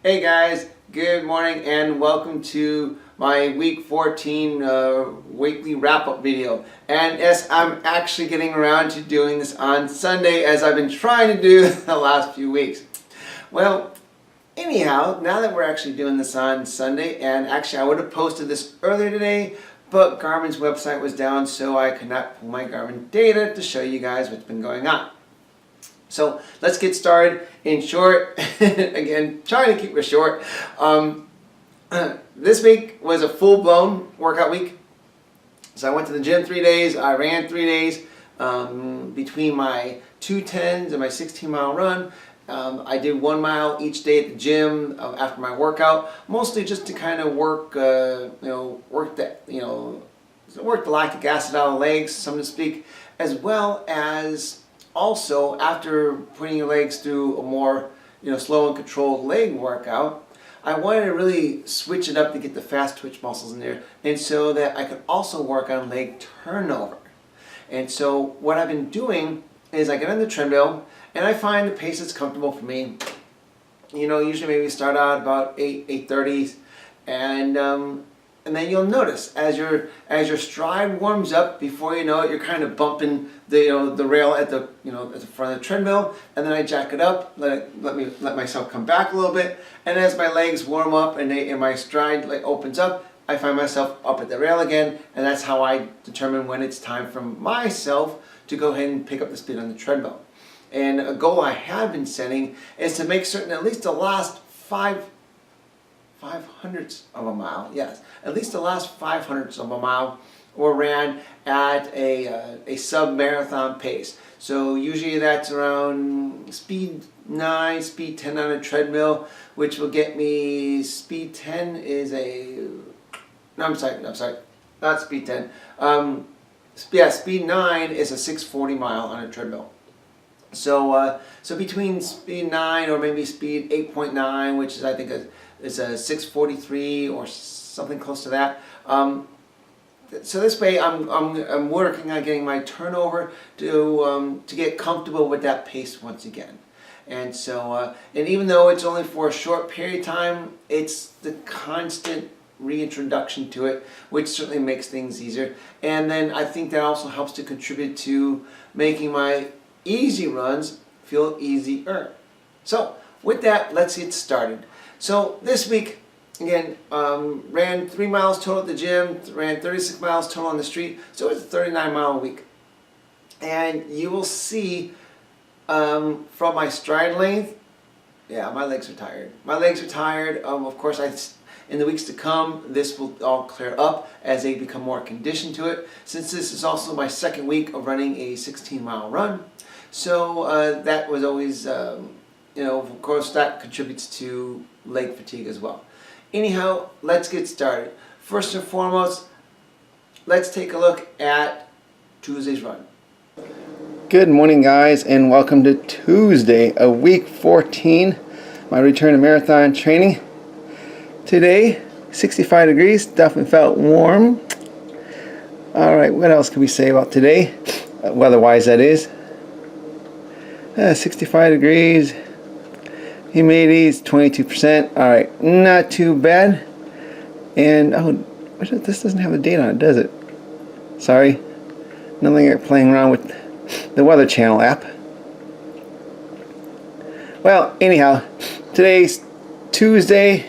Hey guys, good morning and welcome to my week 14 weekly wrap-up video. And yes, I'm actually getting around to doing this on Sunday as I've been trying to do the last few weeks. Well, anyhow, now that we're actually doing this on Sunday, and actually I would have posted this earlier today, but Garmin's website was down, so I could not pull my Garmin data to show you guys what's been going on. So let's get started. In short, again, trying to keep it short. This week was a full-blown workout week. So I went to the gym 3 days. I ran 3 days between my 2:10s and my 16-mile run. I did 1 mile each day at the gym after my workout, mostly just to kind of work the lactic acid out of the legs, so to speak, as well as also after putting your legs through a more slow and controlled leg workout. I wanted to really switch it up to get the fast twitch muscles in there, and so that I could also work on leg turnover. And so what I've been doing is I get on the treadmill and I find the pace that's comfortable for me. Usually maybe start out about 8:30, and then you'll notice as your stride warms up, before you know it, you're kind of bumping the rail at the at the front of the treadmill, and then I jack it up, let myself come back a little bit, and as my legs warm up and my stride opens up, I find myself up at the rail again, and that's how I determine when it's time for myself to go ahead and pick up the speed on the treadmill. And a goal I have been setting is to make certain at least the last 5/500ths of a mile, yes, at least the last 500ths of a mile were ran at a sub-marathon pace. So usually that's around speed 9, speed 10 on a treadmill, which will get me, speed 10 is I'm sorry, not speed 10. Speed 9 is a 640 mile on a treadmill. So between speed 9 or maybe speed 8.9, which is I think is a 643 or something close to that. So this way I'm working on getting my turnover to get comfortable with that pace once again. And so and even though it's only for a short period of time, it's the constant reintroduction to it which certainly makes things easier. And then I think that also helps to contribute to making my easy runs feel easier. So with that, let's get started. So this week, again, ran 3 miles total at the gym, ran 36 miles total on the street, so it's a 39-mile week. And you will see from my stride length, yeah, my legs are tired. My legs are tired. Of course, in the weeks to come, this will all clear up as they become more conditioned to it, since this is also my second week of running a 16-mile run. So that was always, of course, that contributes to leg fatigue as well. Anyhow, let's get started. First and foremost, let's take a look at Tuesday's run. Good morning, guys, and welcome to Tuesday of week 14, my return to marathon training. Today, 65 degrees, definitely felt warm. All right, what else can we say about today, weather-wise that is? 65 degrees, humidity is 22%. All right, not too bad. And this doesn't have the date on it, does it? Sorry, nothing like playing around with the Weather Channel app. Well, anyhow, today's Tuesday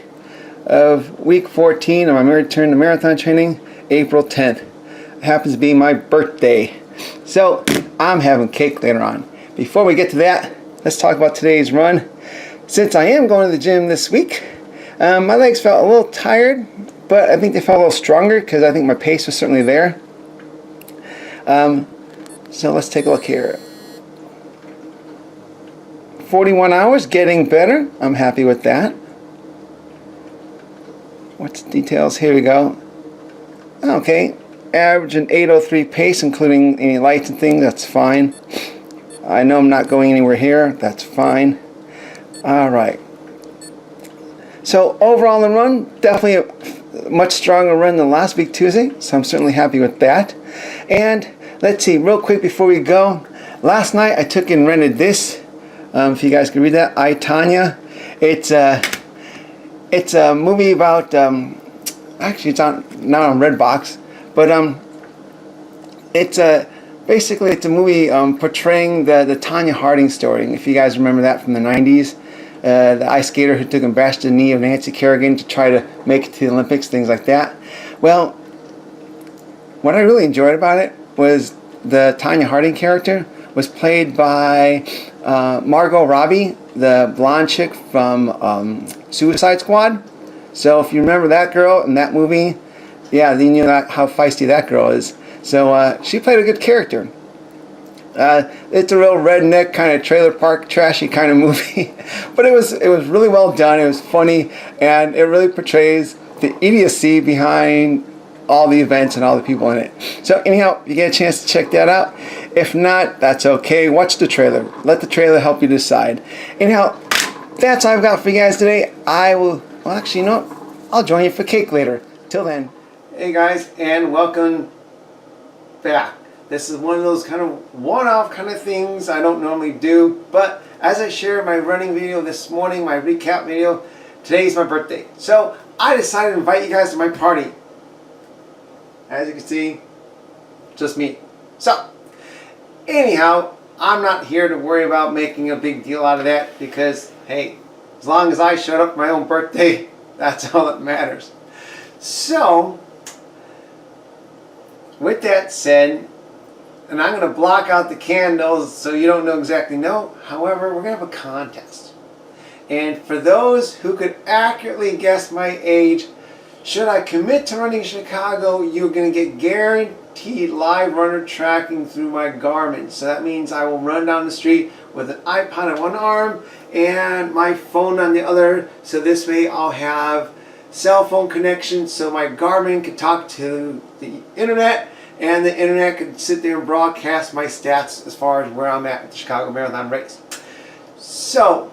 of week 14 of my return to marathon training, April 10th. It happens to be my birthday, so I'm having cake later on. Before we get to that, let's talk about today's run. Since I am going to the gym this week, my legs felt a little tired, but I think they felt a little stronger because I think my pace was certainly there. So let's take a look here. 41 hours, getting better. I'm happy with that. What's the details? Here we go. Okay, average an 8:03 pace, including any lights and things. That's fine. I know I'm not going anywhere here. That's fine. All right. So overall in the run, definitely a much stronger run than last week Tuesday. So I'm certainly happy with that. And let's see, real quick before we go. Last night I took and rented this. If you guys can read that, I, Tanya. It's It's a movie about, actually it's on now on Redbox, but it's a basically it's a movie portraying the Tonya Harding story. If you guys remember that from the '90s, the ice skater who took and bashed the knee of Nancy Kerrigan to try to make it to the Olympics, things like that. Well, what I really enjoyed about it was the Tonya Harding character was played by Margot Robbie, the blonde chick from Suicide Squad. So if you remember that girl in that movie, yeah, then you know how feisty that girl is. So she played a good character. It's a real redneck kind of trailer park trashy kind of movie, but it was really well done. It was funny, and it really portrays the idiocy behind all the events and all the people in it. So anyhow, you get a chance to check that out. If not, that's okay. Watch the trailer. Let the trailer help you decide. Anyhow, that's all I've got for you guys today. I will, well actually, you know what? I'll join you for cake later. Till then. Hey guys, and welcome back. This is one of those kind of one-off kind of things I don't normally do, but as I shared my running video this morning, my recap video, today's my birthday. So I decided to invite you guys to my party. As you can see, just me. So, anyhow, I'm not here to worry about making a big deal out of that because, hey, as long as I showed up for my own birthday, that's all that matters. So, with that said, and I'm going to block out the candles so you don't know exactly know. However, we're going to have a contest. And for those who could accurately guess my age, should I commit to running Chicago, you're going to get guaranteed live runner tracking through my Garmin. So that means I will run down the street with an iPod on one arm and my phone on the other. So this way I'll have cell phone connection so my Garmin can talk to the internet and the internet can sit there and broadcast my stats as far as where I'm at the Chicago Marathon race. So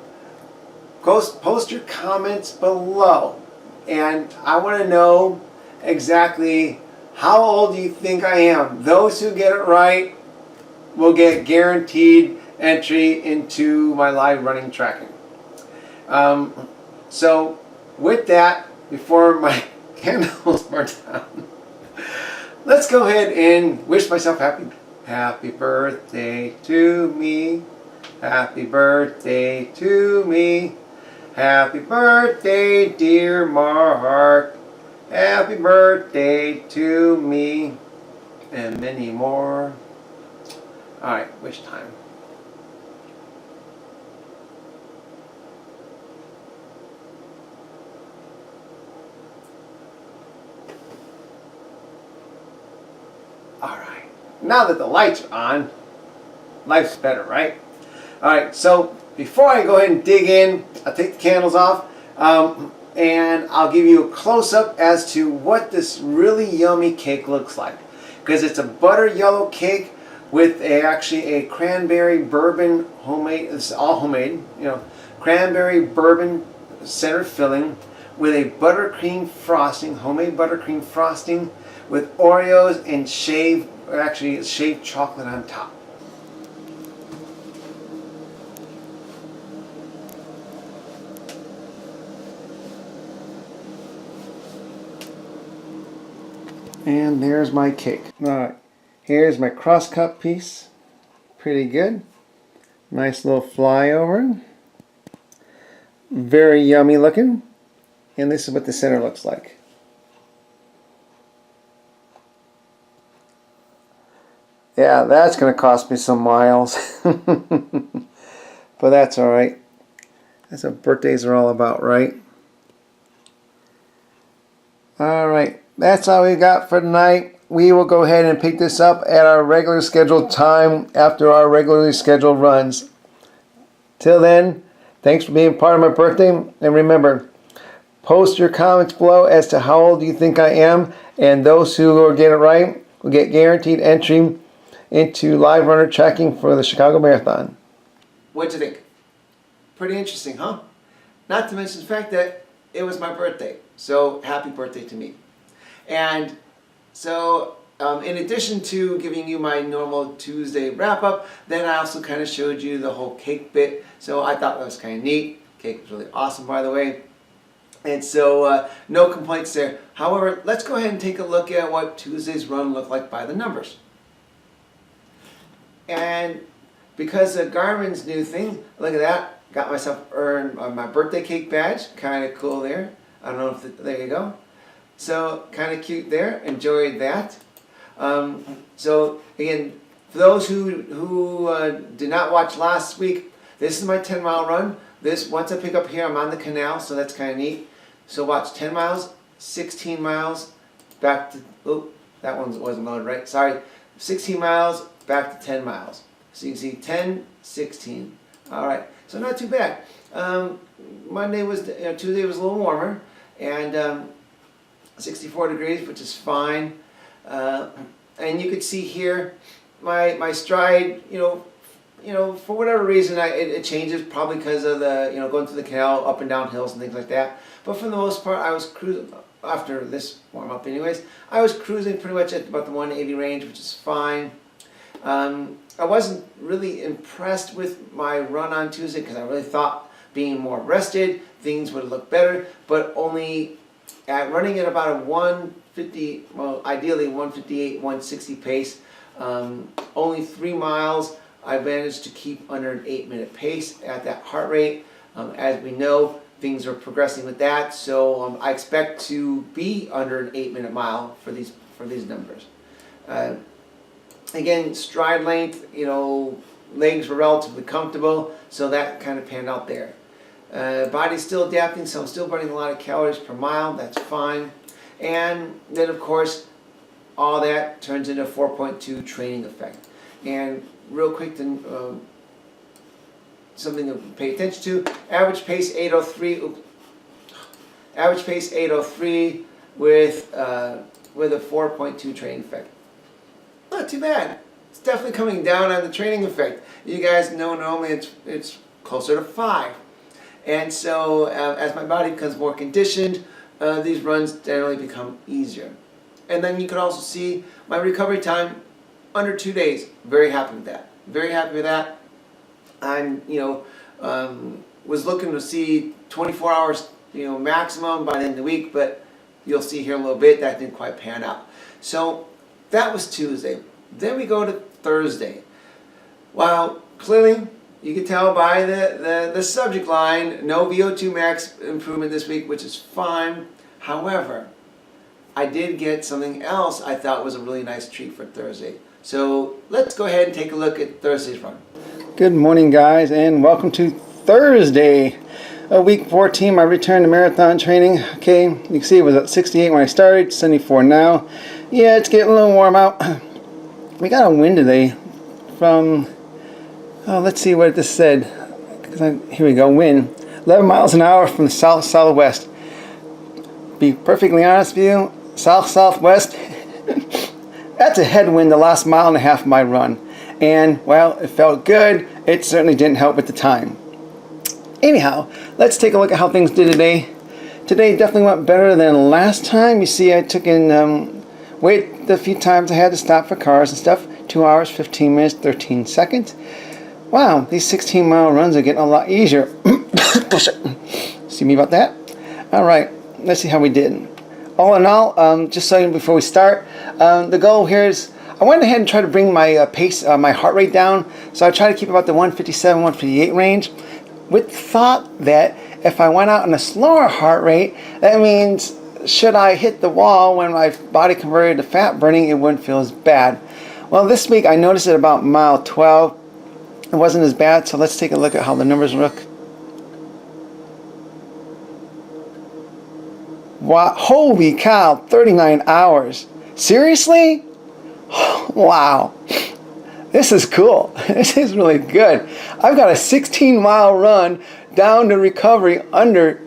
post your comments below. And I want to know exactly how old you think I am. Those who get it right will get guaranteed entry into my live running tracking. So with that, before my candles burn down, let's go ahead and wish myself happy birthday to me. Happy birthday to me. Happy birthday, dear Mark. Happy birthday to me. And many more. Alright, wish time. Alright, now that the lights are on, life's better, right? Alright, so before I go ahead and dig in, I'll take the candles off and I'll give you a close-up as to what this really yummy cake looks like. Because it's a butter yellow cake with actually a cranberry bourbon homemade, it's all homemade, you know, cranberry bourbon center filling with a buttercream frosting, homemade buttercream frosting with Oreos and shaved chocolate on top. And there's my cake. Alright, here's my cross-cut piece. Pretty good. Nice little flyover. Very yummy looking. And this is what the center looks like. Yeah, that's going to cost me some miles. But that's alright. That's what birthdays are all about, right? Alright. That's all we got for tonight. We will go ahead and pick this up at our regular scheduled time after our regularly scheduled runs. Till then, thanks for being part of my birthday. And remember, post your comments below as to how old you think I am. And those who will get it right will get guaranteed entry into live runner tracking for the Chicago Marathon. What'd you think? Pretty interesting, huh? Not to mention the fact that it was my birthday. So happy birthday to me. And so in addition to giving you my normal Tuesday wrap up, then I also kind of showed you the whole cake bit. So I thought that was kind of neat. Cake was really awesome, by the way. And so no complaints there. However, let's go ahead and take a look at what Tuesday's run looked like by the numbers. And because of Garmin's new thing, look at that. Got myself earned my birthday cake badge. Kind of cool there. I don't know if there you go. So kind of cute there. Enjoyed that. So again, for those who did not watch last week, this is my 10-mile run. This, once I pick up here, I'm on the canal, so that's kind of neat. So watch 10 miles, 16 miles, back to, oh, that one wasn't loaded, right? Sorry, 16 miles, back to 10 miles. So you can see 10, 16. All right, so not too bad. Monday was, Tuesday was a little warmer, and 64 degrees, which is fine. And you could see here, my stride, for whatever reason, it changes, probably because of the, going through the canal, up and down hills and things like that. But for the most part, I was cruising, after this warm up anyways, I was cruising pretty much at about the 180 range, which is fine. I wasn't really impressed with my run on Tuesday because I really thought being more rested, things would look better, but only at running at about a 150, well, ideally 158, 160 pace, only 3 miles, I managed to keep under an 8-minute pace at that heart rate. As we know, things are progressing with that, so I expect to be under an 8-minute mile for these numbers. Again, stride length, legs were relatively comfortable, so that kind of panned out there. Body's still adapting, so I'm still burning a lot of calories per mile. That's fine. And then, of course, all that turns into a 4.2 training effect. And real quick, something to pay attention to. Average pace 8:03. Average pace 8:03 with a 4.2 training effect. Not too bad. It's definitely coming down on the training effect. You guys know normally it's closer to 5. And so as my body becomes more conditioned, these runs generally become easier. And then you can also see my recovery time under 2 days. Very happy with that. Very happy with that. I'm, was looking to see 24 hours, maximum by the end of the week, but you'll see here in a little bit that didn't quite pan out. So that was Tuesday. Then we go to Thursday. Well, clearly you can tell by the subject line, no VO2 max improvement this week, which is fine. However, I did get something else I thought was a really nice treat for Thursday. So let's go ahead and take a look at Thursday's run. Good morning, guys, and welcome to Thursday, week 14, my return to marathon training. Okay, you can see it was at 68 when I started, 74 now. Yeah, it's getting a little warm out. We got a wind today from, let's see what this said. Here we go, wind. 11 miles an hour from the south-southwest. Be perfectly honest with you, south-southwest, that's a headwind the last mile and a half of my run. And, well, it felt good. It certainly didn't help at the time. Anyhow, let's take a look at how things did today. Today definitely went better than last time. You see I took in, wait the few times I had to stop for cars and stuff. 2 hours, 15 minutes, 13 seconds. Wow, these 16-mile runs are getting a lot easier. See me about that? All right, let's see how we did. All in all, just so before we start, the goal here is I went ahead and tried to bring my pace, my heart rate down. So I try to keep about the 157, 158 range, with the thought that if I went out on a slower heart rate, that means should I hit the wall when my body converted to fat burning, it wouldn't feel as bad. Well, this week I noticed at about mile 12, it wasn't as bad. So let's take a look at how the numbers look. Wow, holy cow, 39 hours. Seriously? Wow. This is cool. This is really good. I've got a 16-mile run down to recovery under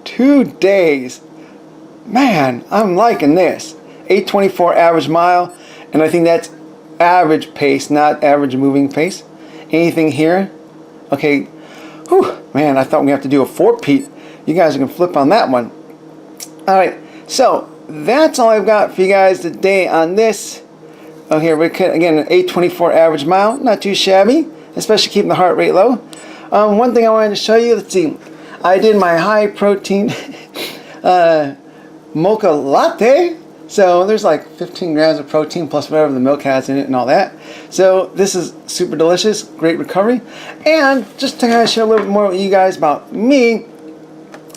2 days. Man, I'm liking this. 8:24 average mile, and I think that's average pace, not average moving pace. Anything here? Okay. Whew, man, I thought we have to do a 4-peat. You guys are going to flip on that one. All right, so that's all I've got for you guys today on this. Oh, here we can again an 8:24 average mile, not too shabby, especially keeping the heart rate low. One thing I wanted to show you. Let's see, I did my high protein mocha latte. So there's like 15 grams of protein plus whatever the milk has in it and all that. So this is super delicious, great recovery. And just to kind of share a little bit more with you guys about me,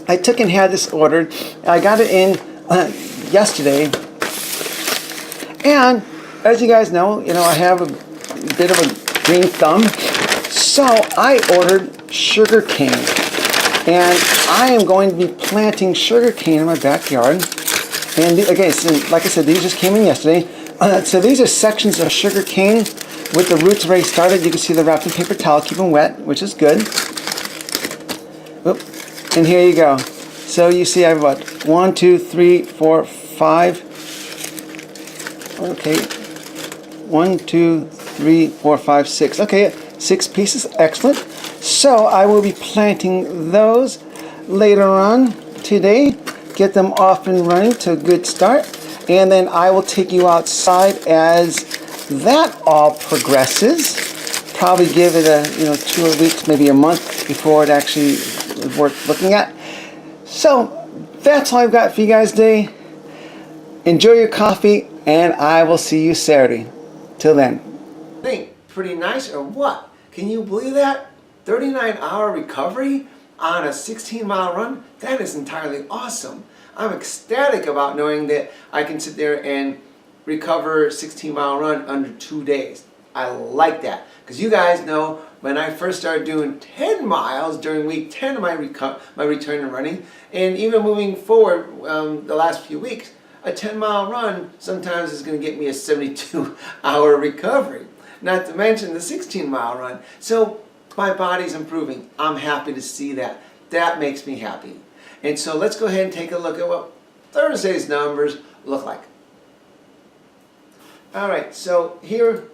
I took and had this ordered. I got it in yesterday. And as you guys know, I have a bit of a green thumb. So I ordered sugar cane. And I am going to be planting sugar cane in my backyard. And okay, so like I said, these just came in yesterday. So these are sections of sugar cane with the roots already started. You can see they're wrapped in paper towel, keep them wet, which is good. Oop. And here you go. So you see I have what? 1, 2, 3, 4, 5. Okay. 1, 2, 3, 4, 5, 6. Okay, 6 pieces. Excellent. So I will be planting those later on today. Get them off and running to a good start, and then I will take you outside as that all progresses. Probably give it a 2 weeks, maybe a month before it actually is worth looking at. So that's all I've got for you guys today. Enjoy your coffee, and I will see you Saturday. Till then. Think pretty nice or what? Can you believe that? 39-hour recovery on a 16-mile run? That is entirely awesome. I'm ecstatic about knowing that I can sit there and recover a 16-mile run under 2 days. I like that. Because you guys know when I first started doing 10 miles during week 10 of my return to running, and even moving forward the last few weeks, a 10-mile run sometimes is going to get me a 72-hour recovery. Not to mention the 16-mile run. So my body's improving. I'm happy to see that. That makes me happy. And so let's go ahead and take a look at what Thursday's numbers look like. All right, so here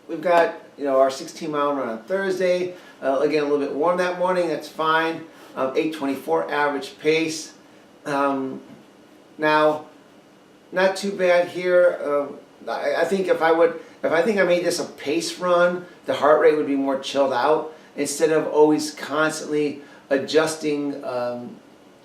we've got our 16-mile run on Thursday. Again, a little bit warm that morning. That's fine. 8:24 average pace. Now, not too bad here. I think if I made this a pace run, the heart rate would be more chilled out instead of always constantly adjusting,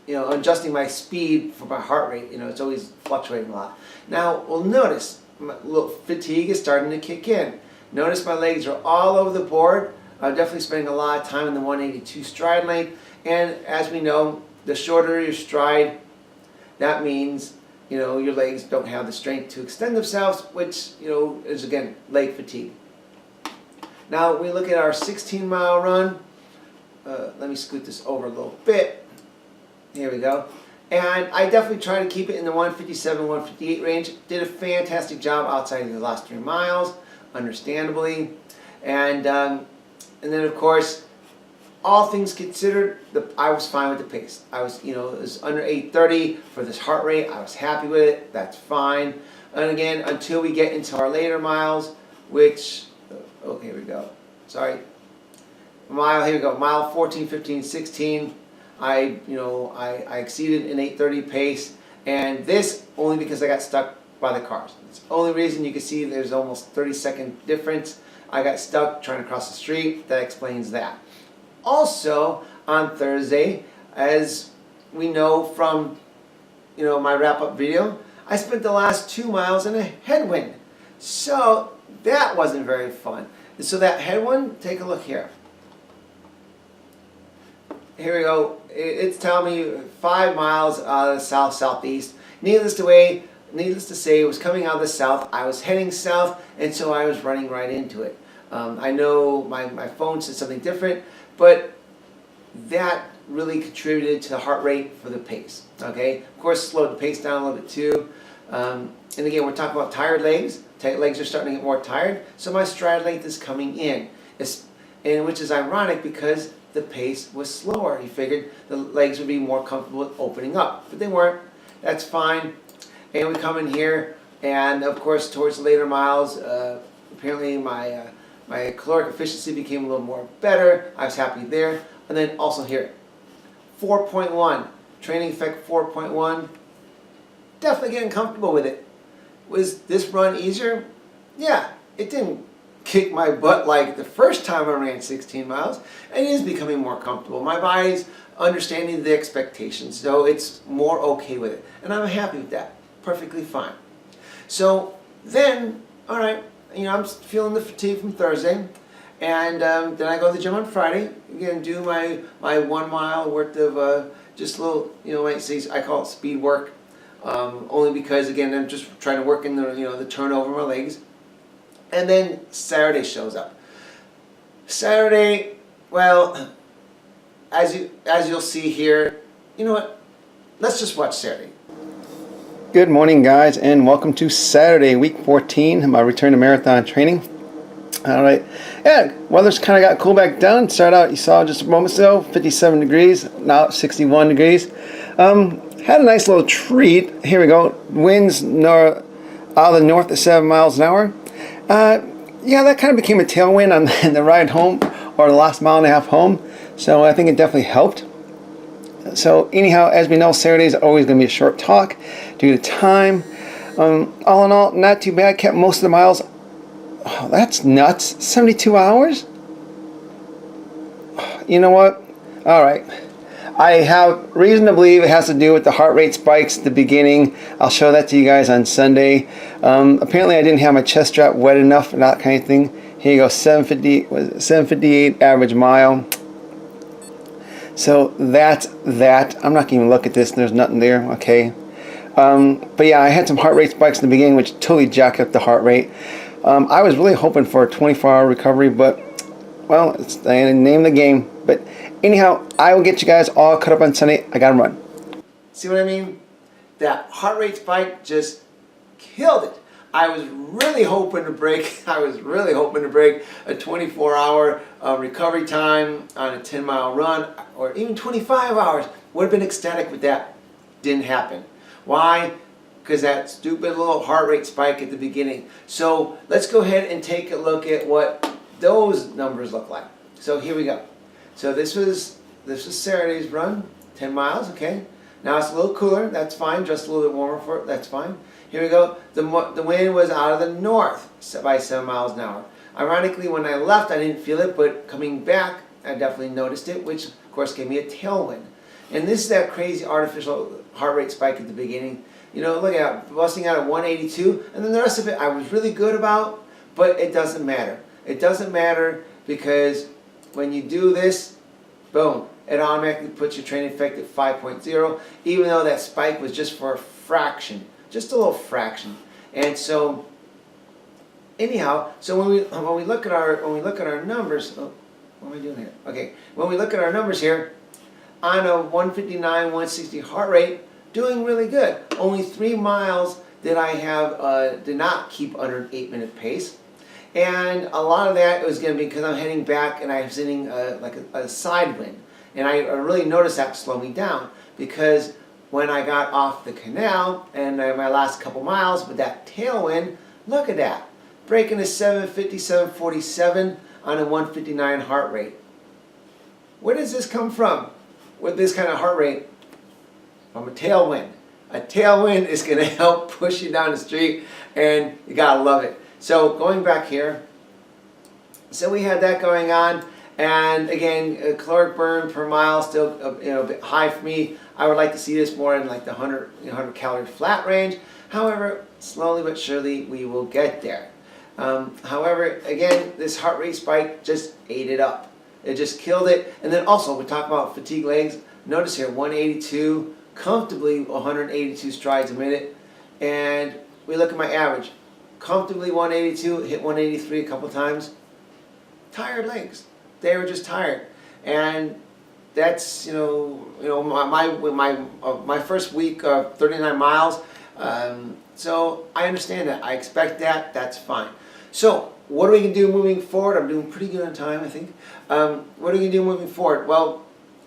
adjusting my speed for my heart rate. It's always fluctuating a lot. Now, we'll notice a little fatigue is starting to kick in. Notice my legs are all over the board. I'm definitely spending a lot of time in the 182 stride length. And as we know, the shorter your stride, that means your legs don't have the strength to extend themselves, which, is again, leg fatigue. Now we look at our 16-mile run. Let me scoot this over a little bit. Here we go. And I definitely try to keep it in the 157, 158 range. Did a fantastic job outside of the last 3 miles, understandably. And then of course, all things considered, I was fine with the pace. I was, it was under 8:30 for this heart rate. I was happy with it. That's fine. And again, until we get into our later miles, which, here we go. Sorry. Here we go. Mile 14, 15, 16. I exceeded an 8:30 pace, and this only because I got stuck by the cars. It's the only reason. You can see there's almost 30-second difference. I got stuck trying to cross the street. That explains that. Also, on Thursday, as we know from my wrap-up video, I spent the last 2 miles in a headwind. So that wasn't very fun. And so that headwind, take a look here. Here we go. It's telling me 5 miles out of the south-southeast. Needless to say, it was coming out of the south. I was heading south, and so I was running right into it. I know my phone said something different, but that really contributed to the heart rate for the pace. Okay, of course, slowed the pace down a little bit too. And again, we're talking about tired legs. Legs are starting to get more tired, so my stride length is coming in, and which is ironic because the pace was slower. He figured the legs would be more comfortable with opening up, but they weren't. That's fine. And we come in here, and of course, towards the later miles, apparently my caloric efficiency became a little more better. I was happy there. And then also here, 4.1, training effect 4.1. Definitely getting comfortable with it. Was this run easier? Yeah, it didn't kick my butt like the first time I ran 16 miles, and it is becoming more comfortable. My body's understanding the expectations, so it's more okay with it. And I'm happy with that. Perfectly fine. So then, all right, I'm feeling the fatigue from Thursday, and then I go to the gym on Friday, again, do my 1 mile worth of just a little, I call it speed work, only because, again, I'm just trying to work in the turnover of my legs. And then Saturday shows up. Saturday, well, as you'll see here, you know what? Let's just watch Saturday. Good morning, guys, and welcome to Saturday, week 14, my return to marathon training. All right, yeah, weather's kind of got cool back down. Started out, you saw just moments ago, 57 degrees, now it's 61 degrees. Had a nice little treat. Here we go. Winds out of the north at 7 miles an hour. Yeah, that kind of became a tailwind on the ride home, or the last mile and a half home. So I think it definitely helped. So anyhow, as we know, Saturdays are always going to be a short talk due to time. All in all, not too bad. Kept most of the miles. Oh, that's nuts. 72 hours? You know what? All right. I have reason to believe it has to do with the heart rate spikes at the beginning. I'll show that to you guys on Sunday. Apparently I didn't have my chest strap wet enough and that kind of thing. Here you go, 758 average mile. So that's that. I'm not going to even look at this. There's nothing there. Okay. But yeah, I had some heart rate spikes in the beginning, which totally jacked up the heart rate. I was really hoping for a 24-hour recovery, but, well, it's the name of the game. But anyhow, I will get you guys all caught up on Sunday. I got to run. See what I mean? That heart rate spike just killed it. I was really hoping to break a 24-hour recovery time on a 10-mile run, or even 25 hours. Would have been ecstatic with that. Didn't happen. Why? Because that stupid little heart rate spike at the beginning. So let's go ahead and take a look at what those numbers look like. So here we go. So this was Saturday's run, 10 miles, okay. Now it's a little cooler, that's fine, just a little bit warmer for it, that's fine. Here we go, the wind was out of the north by 7 miles an hour. Ironically, when I left, I didn't feel it, but coming back, I definitely noticed it, which of course gave me a tailwind. And this is that crazy artificial heart rate spike at the beginning. Look at busting out at 182, and then the rest of it I was really good about, but it doesn't matter. It doesn't matter because when you do this, boom, it automatically puts your training effect at 5.0, even though that spike was just for a fraction, just a little fraction. And so, anyhow, so when we look at our numbers, oh, what am I doing here? Okay, when we look at our numbers here, on a 159, 160 heart rate, doing really good. Only 3 miles did I have did not keep under an 8-minute pace. And a lot of that was going to be because I'm heading back and I was hitting like a side wind. And I really noticed that slow me down, because when I got off the canal and my last couple miles with that tailwind, look at that. Breaking a 750, 747 on a 159 heart rate. Where does this come from? With this kind of heart rate? From a tailwind. A tailwind is going to help push you down the street, and you got to love it. So going back here, so we had that going on, and again, caloric burn per mile still a bit high for me. I would like to see this more in like the 100 calorie flat range. However, slowly but surely we will get there. However, again, this heart rate spike just ate it up. It just killed it. And then also, we talk about fatigue legs. Notice here, 182, comfortably 182 strides a minute. And we look at my average. Comfortably 182, hit 183 a couple times. Tired legs. They were just tired. And that's, my first week of 39 miles. So I understand that. I expect that. That's fine. So what are we going to do moving forward? I'm doing pretty good on time, I think. What are we going to do moving forward? Well,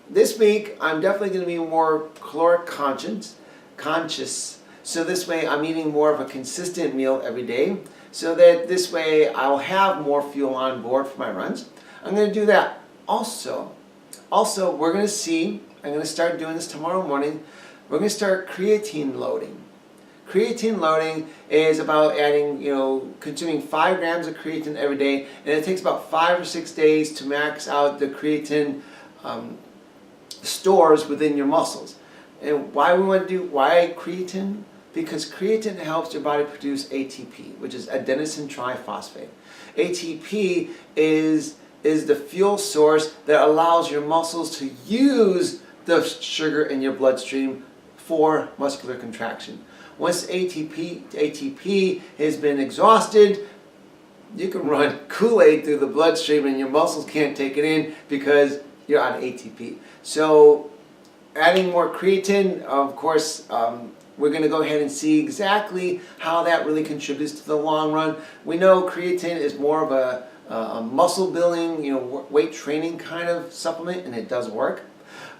this week I'm definitely going to be more caloric conscious. So this way I'm eating more of a consistent meal every day, so that this way I'll have more fuel on board for my runs. I'm going to do that. Also we're going to see, I'm going to start doing this tomorrow morning, we're going to start creatine loading. Creatine loading is about adding, consuming 5 grams of creatine every day, and it takes about 5 or 6 days to max out the creatine stores within your muscles. And why creatine? Because creatine helps your body produce ATP, which is adenosine triphosphate. ATP is the fuel source that allows your muscles to use the sugar in your bloodstream for muscular contraction. Once ATP has been exhausted, you can run Kool-Aid through the bloodstream and your muscles can't take it in because you're on ATP. So adding more creatine, of course, we're going to go ahead and see exactly how that really contributes to the long run. We know creatine is more of a muscle building, weight training kind of supplement, and it does work.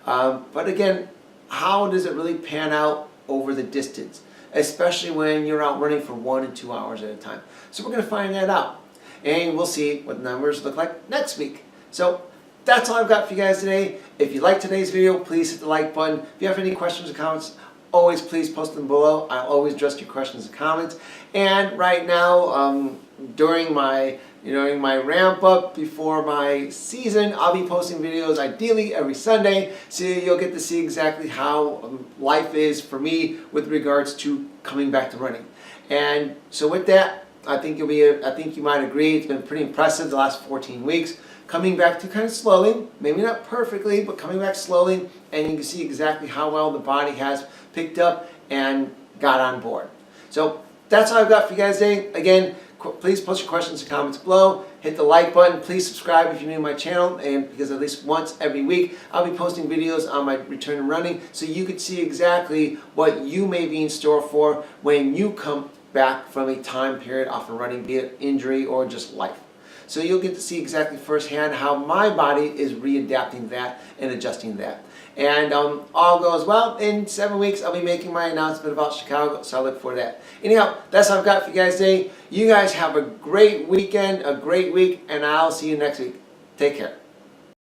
But again, how does it really pan out over the distance, especially when you're out running for 1 and 2 hours at a time? So we're going to find that out, and we'll see what the numbers look like next week. So that's all I've got for you guys today. If you like today's video, please hit the like button. If you have any questions or comments, always please post them below. I'll always address your questions and comments. And right now, during my ramp up before my season, I'll be posting videos ideally every Sunday, so you'll get to see exactly how life is for me with regards to coming back to running. And so with that, I think you might agree, it's been pretty impressive the last 14 weeks. Coming back to kind of slowly, maybe not perfectly, but coming back slowly, and you can see exactly how well the body has picked up and got on board. So that's all I've got for you guys today. Again, please post your questions and comments below. Hit the like button. Please subscribe if you're new to my channel, and because at least once every week I'll be posting videos on my return to running, so you can see exactly what you may be in store for when you come back from a time period off of running, be it injury or just life. So you'll get to see exactly firsthand how my body is readapting that and adjusting that. And all goes well, in 7 weeks I'll be making my announcement about Chicago, so I'll look for that. Anyhow, that's all I've got for you guys today. You guys have a great weekend, a great week, and I'll see you next week. Take care.